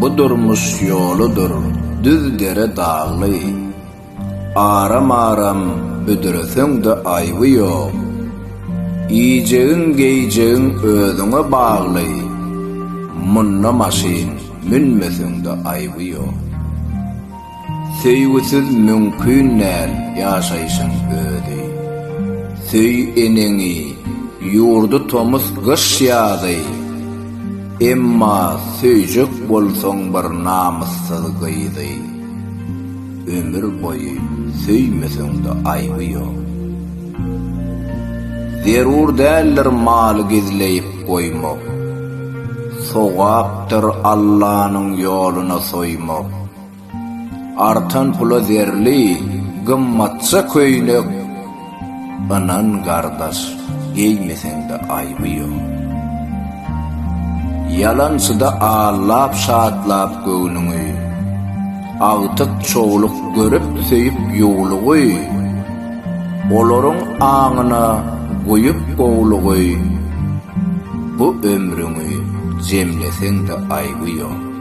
budurmuş yoludur, düz dere dağlı. Aram aram büdürüsün de aybı yok. İyeceğin geyeceğin özüne bağlı. Munna maşin münmesin de aybı yok. Sevgisiz mümkün nel yaşaysın ödü. Söy eneni yurdu tomuz gış yadı. Emma söýjek bolsoň bir namussuz gıydy. Ömür boyu söýmeseň de aýby ýok. Zerur däldir mal gizleyip goýmak. Sowapdyr Allah'nyň ýoluna soýmak. Artan pula zerli, gymmatça köýnek. Anan gardaş, giýmeseň de aýby ýok. Yalançyda ağlap şatlap göwnüňi, agtyk çoğuluk görüp söýüp ýoglugy, olaryň aňyna goýup gowlugy, bu ömrüňi jemleseň de aýby ýok.